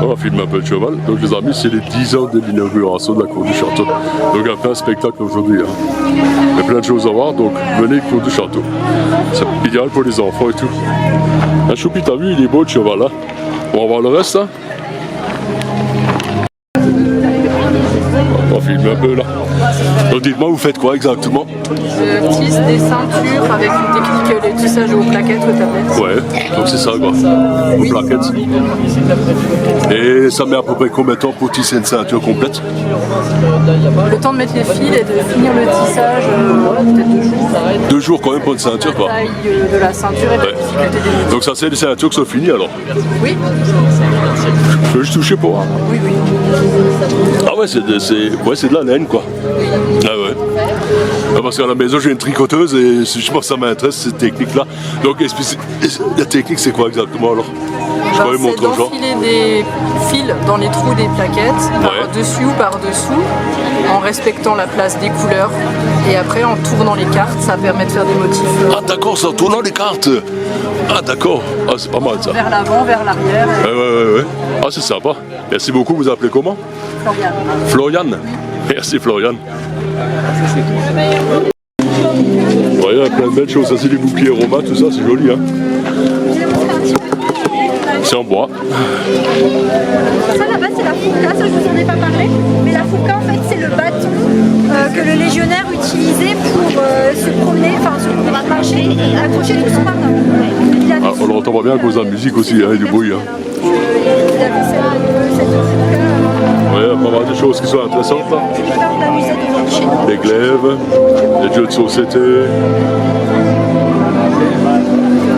On va filmer un peu le cheval. Donc les amis, c'est les 10 ans de l'inauguration de la cour du château. Donc après un spectacle aujourd'hui. Hein. Il y a plein de choses à voir, donc venez cour du château. C'est idéal pour les enfants et tout. Un choupi, t'as vu, il est beau le cheval là. On va voir le reste hein. On va filmer un peu là. Donc dites-moi, vous faites quoi exactement? Je tisse des ceintures avec une technique de tissage aux plaquettes, aux tablettes. Ouais, donc c'est ça quoi, aux plaquettes. Et ça met à peu près combien de temps pour tisser une ceinture complète? Le temps de mettre les fils et de finir le tissage, peut-être 2 jours. 2 jours quand même pour une ceinture quoi. La taille de la ceinture et la difficulté des motifs. Donc ça c'est des ceintures qui sont finies alors? Oui. Je peux juste toucher pour voir. Oui, oui. Ah ouais, c'est de la laine quoi. Ah ouais. Parce qu'à la maison j'ai une tricoteuse et je pense que ça m'intéresse cette technique là. Donc la technique c'est quoi exactement alors? Je peux C'est d'enfiler des fils dans les trous des plaquettes, par-dessus ou par-dessous, en respectant la place des couleurs. Et après, en tournant les cartes, ça permet de faire des motifs. Ah d'accord, c'est en tournant les cartes. Ah d'accord, ah, c'est pas mal ça. Vers l'avant, vers l'arrière. Ouais. Ah c'est sympa. Merci beaucoup, vous appelez comment? Florian. Florian. Merci Florian. Ouais, il y a plein de belles choses, ça c'est des boucliers romains, tout ça, c'est joli hein. C'est en bois. Ça là-bas c'est la fouca, ça je vous en ai pas parlé, mais la fouca en fait c'est le bâton que le légionnaire utilisait pour se promener, enfin se marcher et accrocher tout son pardon. Ah, on l'entend pas bien à cause de la musique aussi, hein, et du bruit. Hein. Il avait cette fouca. Ouais, il y a pas mal de choses qui sont intéressantes là. On l'amusait devant chez nous. Les glaives, les jeux de société.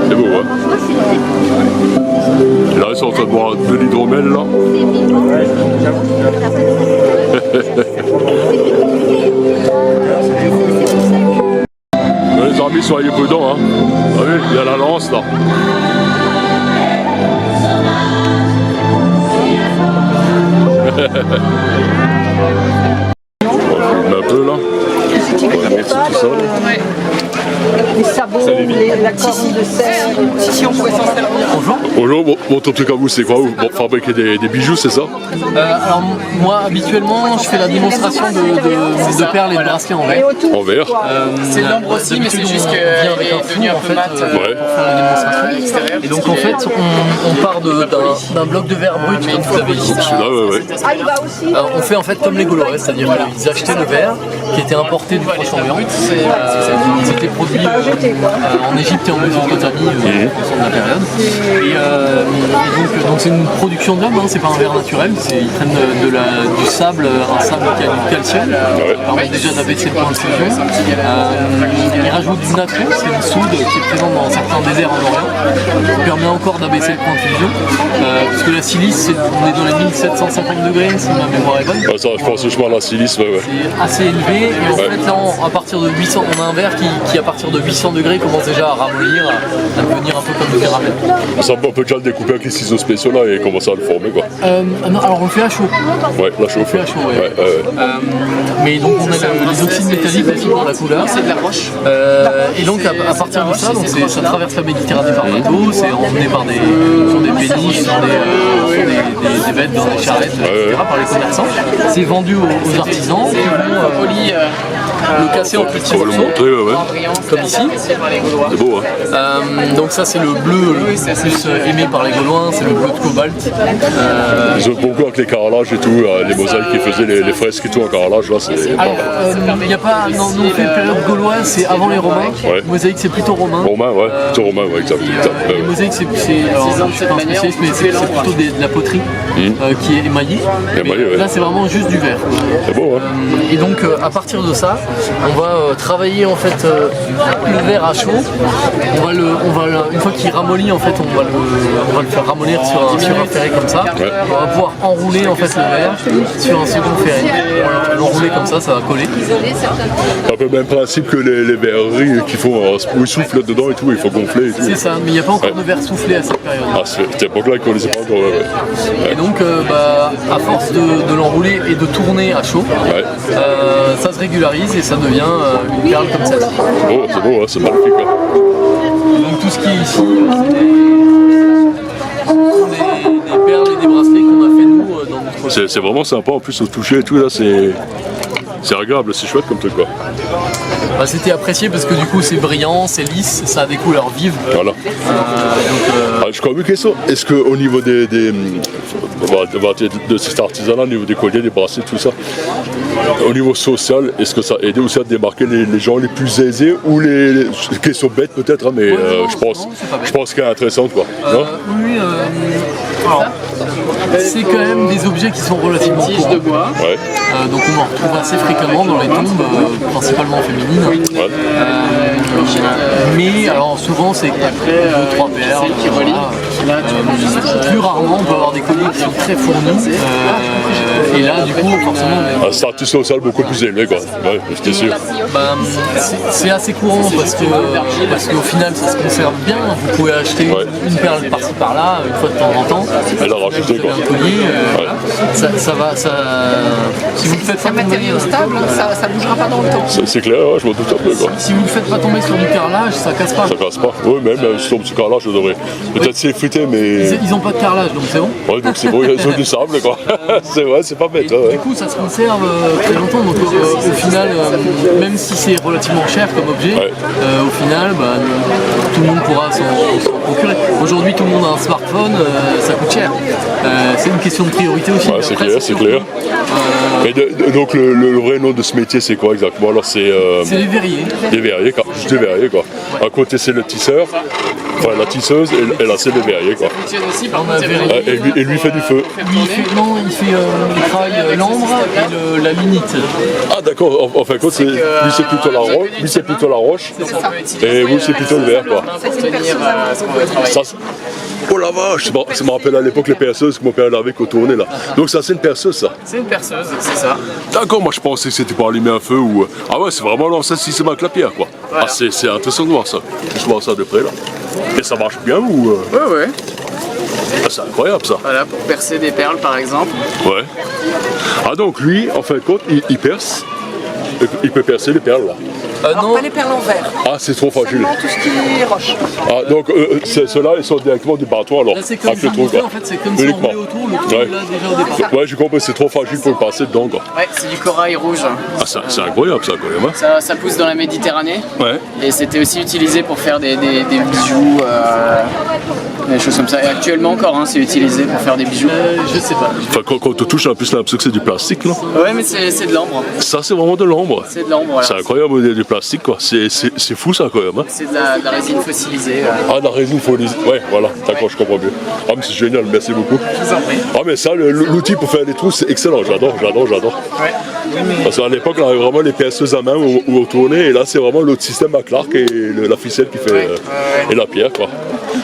C'est beau hein. Là ils sont en train de boire de l'hydromel là. Les amis soyez prudents hein. Ah oui, il y a la lance là. On va filmer un peu là. On va mettre tout ça là. Les sabots, la corne de serre, si on pouvait s'en servir. Bonjour. Bonjour, bon, ton truc à vous c'est quoi? Vous fabriquez des bijoux, c'est ça? Alors moi habituellement je fais la démonstration de perles et de bracelets en verre. En verre? C'est l'ombre aussi mais c'est juste qu'il est devenu un peu mat pour faire la démonstration. Et donc en fait on part d'un bloc de verre brut comme vous avez ici. Ouais. On fait en fait comme les Gaulois, c'est-à-dire qu'ils achetaient le verre qui était importé du Proche-Orient. C'était produit en Égypte et en Mésopotamie au cours de la période. Et donc c'est une production de l'homme, hein, c'est pas un verre naturel, ils prennent du sable, un sable qui a du calcium, qui permet déjà d'abaisser le point de fusion. Ils rajoutent du natron, c'est une soude qui est présente dans certains déserts en Orient, qui permet encore d'abaisser le point de fusion. Parce que la silice, on est dans les 1750 degrés, si ma mémoire est bonne. Ça, je pense que je parle de la silice, ouais. C'est assez élevé, et en fait là, à partir de 800, on a un verre qui à partir de 800 degrés commence déjà à ramollir, à devenir un peu comme du caramel. Ça, on peut déjà le découper avec les ciseaux spéciaux là et commencer à le former quoi. Non, alors on le fait à chaud. Ouais, la chauffe. On le fait à chaud, ouais. Mais donc on a les oxydes métalliques aussi pour la couleur. C'est de la roche. Et donc à partir de ça, donc ça traverse la Méditerranée par bateau, c'est emmené par sur des péniches, sur des bêtes, dans des charrettes, etc. par les commerçants. C'est vendu aux artisans qui vont le casser en petits morceaux. On va le montrer, comme ici. C'est beau hein. Donc ça c'est le bleu le plus aimé par les Gaulois, c'est le bleu de cobalt. Ils ont beaucoup avec les carrelages et tout, les mosaïques qui faisaient les fresques et tout en carrelage là, c'est... Alors, il n'y a pas... Non, nous on fait période gauloise, c'est avant les Romains. Ouais. Mosaïque c'est plutôt romain. Romain, ouais, plutôt romain, ouais, exact. Les mosaïques c'est... Alors je suis pas un spécialiste, mais c'est plutôt de la poterie qui est émaillée. Mais là c'est vraiment juste du verre. C'est beau hein. Et donc à partir de ça, on va travailler en fait le verre à chaud. Une fois qu'il ramollit en fait, on va le faire ramollir sur un ferré comme ça. On va pouvoir enrouler en fait le verre sur un second ferré. On va l'enrouler comme ça va coller. C'est un peu le même principe que les verreries qui font où ils soufflent dedans et tout, il faut gonfler et tout. C'est ça, mais il n'y a pas encore de verre soufflé à cette période. Ah, cette époque-là, ils ne connaissaient pas encore. Et donc, à force de l'enrouler et de tourner à chaud, ça se régularise et ça devient une perle comme celle-ci. Oh, c'est beau, hein, c'est magnifique. Hein. Donc tout ce qui est ici, c'est des perles et des bracelets qu'on a fait C'est vraiment sympa, en plus au toucher et tout, là, c'est agréable, c'est chouette comme truc, quoi. Bah, c'était apprécié parce que du coup c'est brillant, c'est lisse, ça a des couleurs vives. Voilà. Je crois une question, est-ce qu'au niveau de cet artisanat, au niveau des colliers, des bracelets, tout ça, au niveau social, est-ce que ça a aidé aussi à démarquer les gens les plus aisés ou les questions bêtes peut-être, hein, mais je pense qu'elle est intéressante, quoi. Non Oui, alors, c'est quand même des objets qui sont relativement courants. Ouais. Donc on en retrouve assez fréquemment dans les tombes, principalement féminines. Ouais. Mais alors souvent c'est 2-3 perles. Voilà. Plus rarement on peut avoir des colliers qui sont très fournis. Et là du coup forcément... Un statut social beaucoup plus élevé, quoi. Ouais, j'étais sûr. C'est assez courant parce qu'au final ça se conserve bien. Vous pouvez acheter une perle par-ci par-là, une fois de temps en temps. Elle a rajouté, quoi. Un collier, ça va... Si vous le faites Ça matériau stable, ça bougera pas dans le temps. C'est clair, ouais, je m'en doute un peu, quoi. Si vous ne le faites pas tomber sur du carrelage, ça casse pas. Ça casse pas. Oui, même si tombe sur carrelage, je devrais. Peut-être s'effriter, mais. Ils n'ont pas de carrelage, donc c'est bon. Ouais, donc c'est bon, ils ont du sable, quoi. C'est vrai, c'est pas bête. Ouais. Du coup, ça se conserve très longtemps. Donc au final, même si c'est relativement cher comme objet, au final, tout le monde pourra s'en procurer. Aujourd'hui, tout le monde a un smartphone, ça coûte cher. C'est une question de priorité aussi. Ouais, c'est clair, c'est clair. Et donc le vrai nom de ce métier, c'est quoi exactement? Alors c'est les verriers. Des verriers, quoi. Juste des verriers, quoi. À côté, c'est le tisseur, enfin la tisseuse, et là, c'est les verriers, quoi. Et lui fait du feu. Il travaille l'ambre et la lunite. Ah d'accord, en fin de compte, lui c'est plutôt la roche, et vous c'est plutôt le verre, quoi. Ça, oh la vache, ça me rappelle à l'époque les perceuses que mon père avait qu'on tournait là. Donc ça c'est une perceuse, ça. C'est une perceuse, c'est ça. D'accord, moi je pensais que c'était pour allumer un feu ou... Ah ouais, c'est vraiment l'ancêtre système avec la pierre, quoi. Voilà. Ah c'est intéressant de voir ça. Je vois ça de près là. Et ça marche bien ou... Ouais. Ah, c'est incroyable ça. Voilà, pour percer des perles par exemple. Ouais. Ah donc lui, en fin de compte, il perce. Il peut percer les perles là. Alors Non, pas les perles en verre, Ah, c'est trop fragile. seulement tout ce qui est roche. Ah, donc ceux-là, ils sont directement du bâton alors. là c'est comme avec ça le trou, quoi. en fait, c'est comme si on Uniquement. roulait autour, le trou Ouais. là déjà au départ. Ouais, j'ai compris, c'est trop fragile pour le passer dedans, quoi. Ouais, c'est du corail rouge. Ah, c'est incroyable ça, quand même. Hein. Ça pousse dans la Méditerranée. Ouais. Et c'était aussi utilisé pour faire des bijoux, des choses comme ça. Et actuellement encore, hein, c'est utilisé pour faire des bijoux. Je sais pas. Enfin, quand on touche, en plus, l'impression que c'est du plastique, là. Ouais, mais c'est de l'ambre. Ça, c'est vraiment de l'ombre. C'est de l'ambre, voilà. C'est incroyable, du plastique, quoi. C'est fou, ça, quand même. Hein. C'est de la résine fossilisée. Ah, la résine fossilisée. Ouais, voilà, d'accord, je comprends mieux. Ah, mais c'est génial, merci beaucoup. Je vous en prie. Ah, mais ça, l'outil pour faire des trous, c'est excellent. J'adore. Ouais. Parce qu'à l'époque, on avait vraiment les perceuses à main où on tournait, et là, c'est vraiment l'autre système à Clark et la ficelle qui fait. Et la pierre, quoi.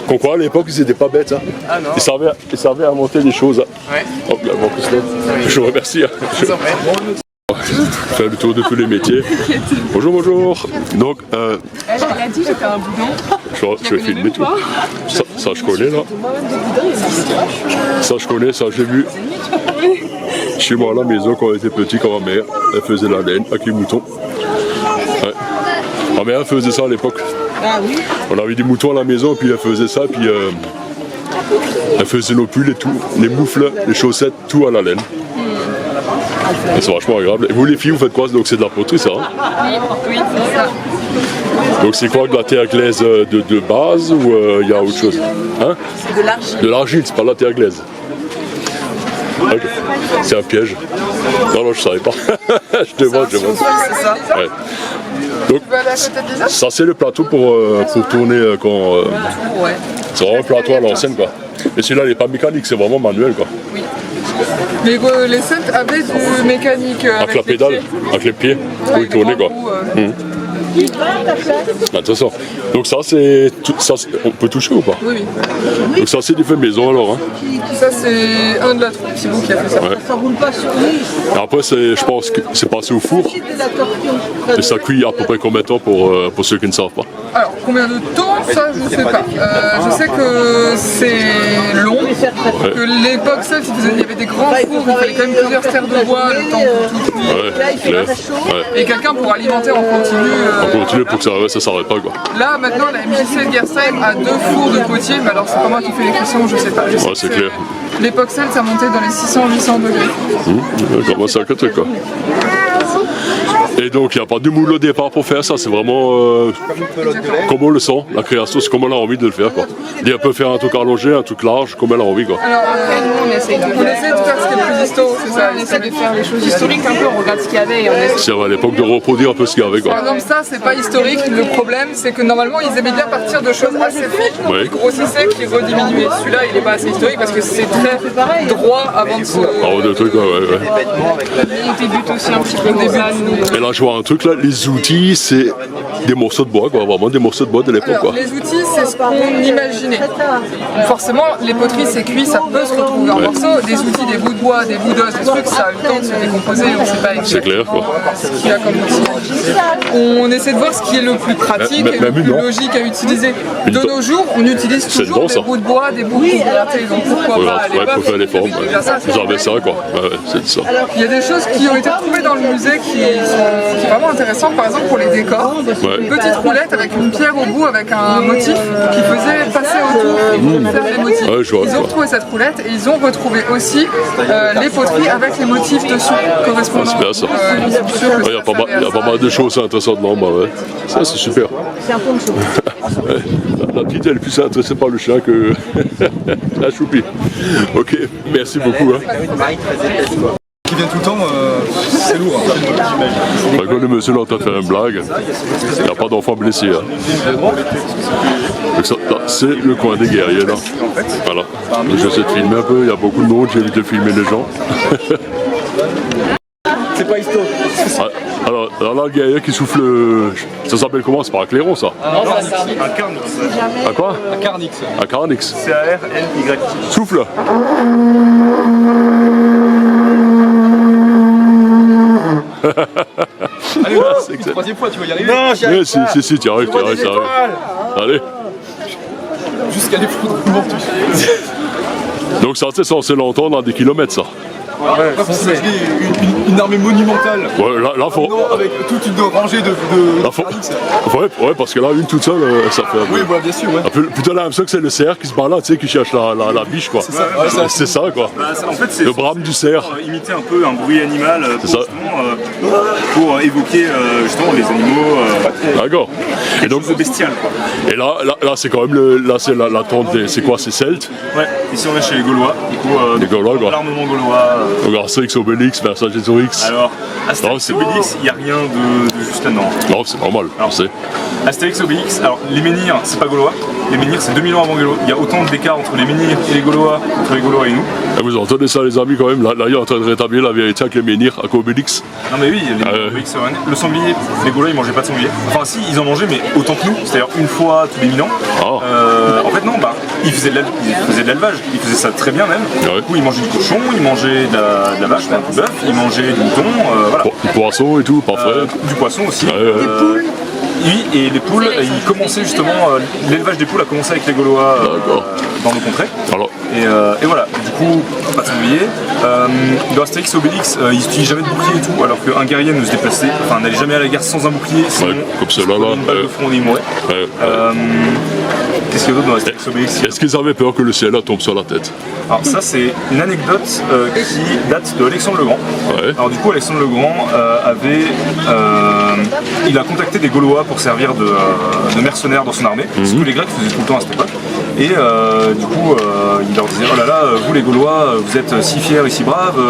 Qu'on croit à l'époque, ils étaient pas bêtes. Hein. Ah non. Ils savaient inventer des choses. Hein. Ouais. Oh, bien, bon, je vous remercie. Hein. Je vous en prie. Faire le tour de tous les métiers. Bonjour. Donc, Elle a dit j'étais un boudin. je vais filmer tout. Ça, je connais, là. Ça, je connais, ça, j'ai vu. Chez moi, à la maison, quand on était petit, quand ma mère, elle faisait la laine avec les moutons. Ouais. Ma mère, elle faisait ça à l'époque. Ah oui. On avait des moutons à la maison, puis elle faisait ça, puis elle faisait nos pulls et tout, les moufles, les chaussettes, tout à la laine. Et c'est vachement agréable. Et vous les filles, vous faites quoi? Donc c'est de la poterie, ça, hein? Oui, c'est ça. Donc c'est quoi, de la terre glaise de base ou il y a autre chose? Hein? C'est de l'argile. De l'argile, c'est pas de la terre glaise. Ok. C'est un piège. Non, je savais pas. je demande. C'est ça. Ouais. Donc, ça c'est le plateau pour tourner quand... Ouais. C'est vraiment un plateau à l'ancienne, quoi. Mais celui-là, il n'est pas mécanique, c'est vraiment manuel, quoi. Mais les scènes avaient du mécanique Avec la pédale, avec les pieds, pour y tourner, quoi. Intéressant. Donc ça, on peut toucher ou pas? Oui. Donc ça, c'est du fait maison, alors, hein. Ça c'est un de la troupe Thibaut qui a fait ça. Ouais. Ça roule pas sur lui. Et après, je pense que c'est passé au four. C'est la torsion. Et ça cuit à peu près combien de temps pour ceux qui ne savent pas? Alors combien de temps, ça je sais pas. Je sais que c'est long, que l'époque celte il y avait des grands fours, il fallait quand même plusieurs serres de bois le temps de tout cuire. Ouais, clair. Ouais. Et quelqu'un pour alimenter en continu. On continue pour que ça s'arrête pas, quoi. Là maintenant la MJC de Gersheim a 2 fours de potier, mais alors c'est pas moi qui fais les cuissons, je sais pas. Je sais Ouais, que c'est clair. L'époque celte ça montait dans les 600-800 degrés. Comment ça, que truc, quoi. Et donc, il n'y a pas de moule au départ pour faire ça, c'est vraiment comme on le sent, la création, c'est comme on a envie de le faire, quoi. Et on peut faire un truc allongé, un truc large, comme elle a envie, quoi. Alors, nous, on essaie de faire ce qui est le plus historique, c'est ça. On essaie de faire les choses historiques un peu, on regarde ce qu'il y avait et on essaie. C'est à l'époque de reproduire un peu ce qu'il y avait, quoi. Par exemple, ça, c'est pas historique. Le problème, c'est que normalement, ils aimaient bien partir de choses assez fines, Ouais. qui grossissaient, qui rediminuaient. Celui-là, il est pas assez historique parce que c'est très droit avant de se. Ah, de trucs, ouais. On débute aussi un petit peu comme ça, nous. Et là, je vois un truc, là, les outils, c'est des morceaux de bois, quoi, vraiment des morceaux de bois de l'époque, Alors, quoi. les outils, c'est ce qu'on imaginait. Forcément, les poteries, c'est cuit, ça peut se retrouver en morceaux. Des outils, des bouts de bois, des bouts d'os, des trucs, ça a eu le temps de se décomposer, on ne sait pas C'est clair, quoi. ce qu'il y a comme outil. On essaie de voir ce qui est le plus pratique et le plus logique à utiliser. De nos jours, on utilise toujours bon, des ça. bouts de bois, des bouts de bois, donc pourquoi pas à Ouais, pour faire les l'époque. formes, ouais. Vous avez ça, quoi. Ouais, c'est ça. Il y a des choses qui ont été retrouvées dans le musée qui sont vraiment intéressantes, par exemple pour les décors. Ouais. Une petite roulette avec une pierre au bout avec un motif qui faisait passer autour et faire des motifs. Ouais, je vois, Ils je ont vois. retrouvé cette roulette et ils ont retrouvé aussi les poteries avec les motifs dessus correspondants. Ah, c'est bien, ça. Ils sont sûrs que Il y a pas mal de choses intéressantes dedans, bah ouais. Ça, c'est super. C'est un poncho. Ouais. La petite, elle est plus intéressée par le chien que la choupie. Ok, merci beaucoup. Hein. Qui vient tout le temps, c'est lourd. Quand le monsieur est en train de faire une blague, il n'y a pas d'enfant blessé. Hein. Donc ça, là, c'est le coin des guerriers, là. Voilà. Donc, j'essaie de filmer un peu, il y a beaucoup de monde, j'évite de filmer les gens. C'est pas historique. Ah, alors, là, le guerrier qui souffle, ça s'appelle comment? C'est pas un clairon, ça? Un carnix. À quoi? Un carnix. Un carnix. C-A-R-N-Y. Souffle. Allez, voilà, C'est excellent. troisième fois, tu vas y arriver. Non, j'y Oui, arrive pas. si, tu arrives. Allez. Jusqu'à les foudres mortes. Donc ça, c'est censé l'entendre dans des kilomètres, ça. Ouais, faut s'imaginer une armée monumentale. Ouais, là, faut... Non, avec toute une rangée de Là, faut... carnix. Ouais, parce que là, une toute seule, ça fait un peu... Oui, bah, bien sûr, ouais. Un peu plutôt l'impression que c'est le cerf qui se balade, tu sais, qui cherche la biche, quoi. C'est ça, quoi. En fait, c'est Le brame du cerf. imiter un peu un bruit animal pour, ça. justement, pour évoquer justement les animaux, D'accord. Et donc, chose de bestial, quoi. et là, c'est quand même là, c'est la tente des... C'est quoi, c'est Celtes? Ouais, ici on est chez les Gaulois, du coup, Les Gaulois, quoi. l'armement gaulois. Donc Astérix, Obélix, Vercingétorix. Alors, Non, Astérix c'est- Obélix, il n'y a rien de juste là-dedans. Non, c'est normal, Alors, je sais. Astérix Obélix, alors les menhirs, c'est pas gaulois. Les menhirs, c'est 2000 ans avant Gaulois. Il y a autant d'écart entre les menhirs et les Gaulois, entre les Gaulois et nous. Et vous entendez ça, les amis, quand même? Là, il est en train de rétablir la vérité avec les menhirs, avec Obélix. Non mais oui, les ouais. Obélix, le sanglier, les Gaulois ils mangeaient pas de sanglier. Enfin si, ils en mangeaient mais autant que nous, c'est-à-dire une fois tous les 1000 ans. Ah. En fait non, ils faisaient de l'élevage, ils faisaient ça très bien même. Ouais. Du coup ils mangeaient du cochon, ils mangeaient de la vache, du bœuf, ils mangeaient du mouton, voilà. Du poisson et tout, parfait. Du poisson aussi. Ouais. Oui, et les poules, ils commençaient justement, l'élevage des poules a commencé avec les Gaulois D'accord. dans nos contrées. Alors, Et voilà, du coup, pas de sanglier. Dans Astérix et Obélix, ils n'utilisent jamais de bouclier et tout, alors qu'un guerrier ne se déplaçait, enfin n'allait jamais à la guerre sans un bouclier, sinon comme ceux-là, là, une balle de front et il mourait. ouais. Qu'est-ce qu'il y a d'autre dans Astérix et Obélix? Est-ce qu'ils avaient peur que le ciel là tombe sur la tête? Alors ça c'est une anecdote qui date de Alexandre le Grand. Ouais. Alors du coup Alexandre le Grand il a contacté des Gaulois pour servir de mercenaires dans son armée, ce que les Grecs faisaient tout le temps à cette époque. Et du coup il leur disait oh là là, vous les Gaulois, vous êtes si fiers et si braves,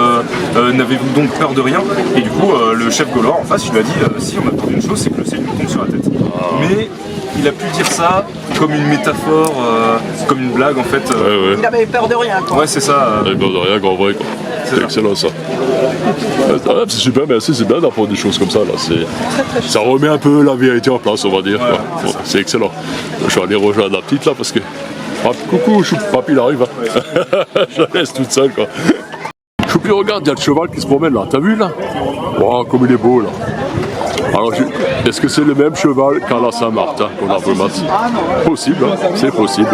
n'avez-vous donc peur de rien? Et du coup le chef gaulois en face il lui a dit si on a peur d'une chose, c'est que le ciel nous tombe sur la tête. Mais il a pu dire ça comme une métaphore, comme une blague en fait. Ouais. Il avait peur de rien, quoi. Ouais c'est ça. Ouais, ben, de rien qu'en vrai, quoi. C'est ça. excellent, ça. Ouais, c'est super, merci, c'est bien d'apprendre des choses comme ça, là. Ça remet un peu la vérité en place, on va dire. Quoi. Bon, c'est excellent. Je vais aller rejoindre la petite, là, parce que... Coucou, Papy, il arrive. Hein. Je la laisse toute seule, quoi. Choupi, regarde, il y a le cheval qui se promène, là. T'as vu, là? Wow, comme il est beau, là. Alors, est-ce que c'est le même cheval qu'à la Saint-Martin qu'on a vu maintenant? Possible, hein, c'est possible.